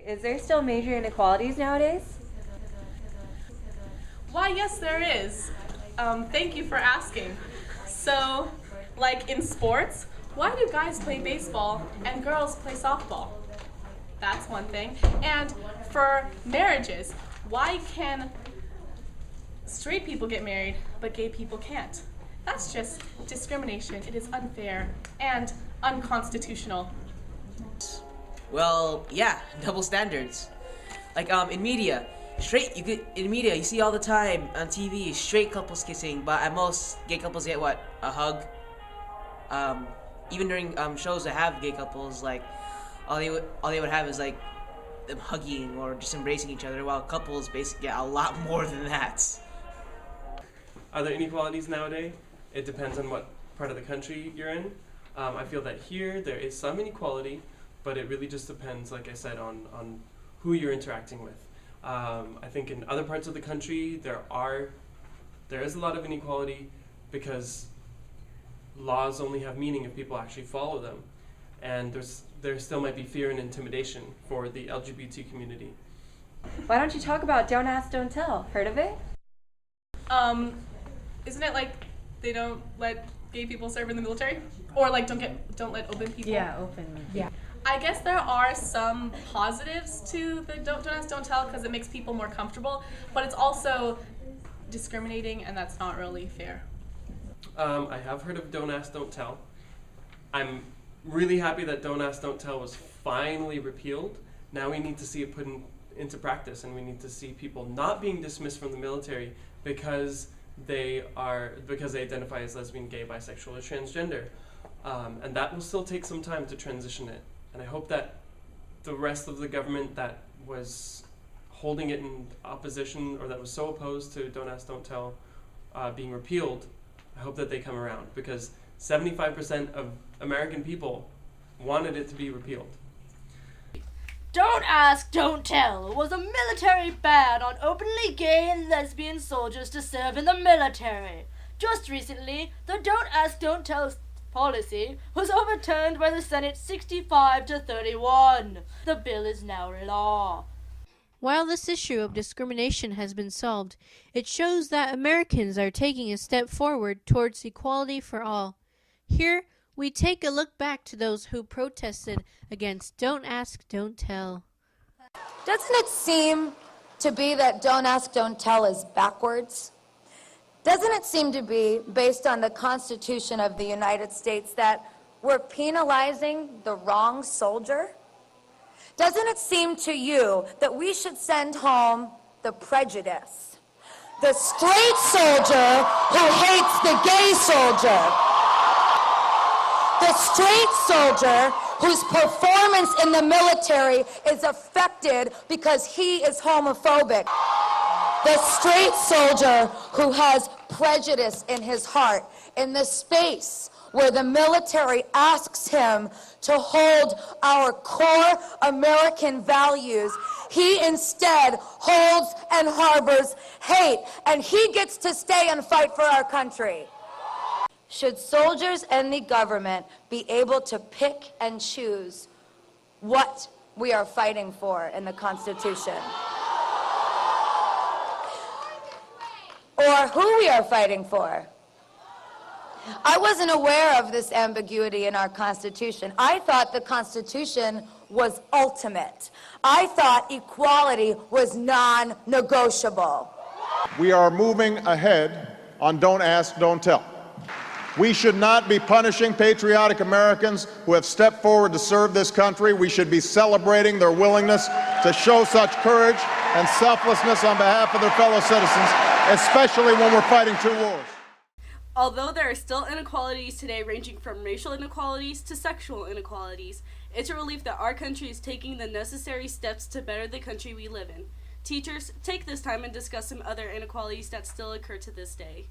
Is there still major inequalities nowadays? Why, yes, there is. Thank you for asking. So, like in sports, why do guys play baseball and girls play softball? That's one thing. And for marriages, why can straight people get married but gay people can't? That's just discrimination. It is unfair and unconstitutional. Well, yeah, double standards. Like in media, you see all the time on TV straight couples kissing, but at most gay couples get what? A hug. Even during shows that have gay couples, like all they would have is like them hugging or just embracing each other, while couples basically get a lot more than that. Are there inequalities nowadays? It depends on what part of the country you're in. I feel that here there is some inequality, but it really just depends, like I said, on who you're interacting with. I think in other parts of the country there is a lot of inequality because laws only have meaning if people actually follow them, and there still might be fear and intimidation for the LGBT community. Why don't you talk about Don't Ask, Don't Tell? Heard of it? Isn't it like they don't let gay people serve in the military? Or like don't let open people? Yeah, open. Yeah. I guess there are some positives to the don't ask, don't tell because it makes people more comfortable, but it's also discriminating and that's not really fair. I have heard of Don't Ask, Don't Tell. I'm really happy that Don't Ask, Don't Tell was finally repealed. Now we need to see it put into practice, and we need to see people not being dismissed from the military because they identify as lesbian, gay, bisexual, or transgender. And that will still take some time to transition it. And I hope that the rest of the government that was holding it in opposition, or that was so opposed to Don't Ask, Don't Tell being repealed, I hope that they come around, because 75% of American people wanted it to be repealed. Don't Ask, Don't Tell was a military ban on openly gay and lesbian soldiers to serve in the military. Just recently, the Don't Ask, Don't Tell policy was overturned by the Senate 65-31. The bill is now law. While this issue of discrimination has been solved, it shows that Americans are taking a step forward towards equality for all. Here, we take a look back to those who protested against Don't Ask, Don't Tell. Doesn't it seem to be that Don't Ask, Don't Tell is backwards? Doesn't it seem to be, based on the Constitution of the United States, that we're penalizing the wrong soldier? Doesn't it seem to you that we should send home the prejudice? The straight soldier who hates the gay soldier. The straight soldier whose performance in the military is affected because he is homophobic. The straight soldier who has prejudice in his heart in the space where the military asks him to hold our core American values, he instead holds and harbors hate, and he gets to stay and fight for our country. Should soldiers and the government be able to pick and choose what we are fighting for in the Constitution? Or who we are fighting for? I wasn't aware of this ambiguity in our Constitution. I thought the Constitution was ultimate. I thought equality was non-negotiable. We are moving ahead on Don't Ask, Don't Tell. We should not be punishing patriotic Americans who have stepped forward to serve this country. We should be celebrating their willingness to show such courage and selflessness on behalf of their fellow citizens, especially when we're fighting two wars. Although there are still inequalities today ranging from racial inequalities to sexual inequalities, it's a relief that our country is taking the necessary steps to better the country we live in. Teachers, take this time and discuss some other inequalities that still occur to this day.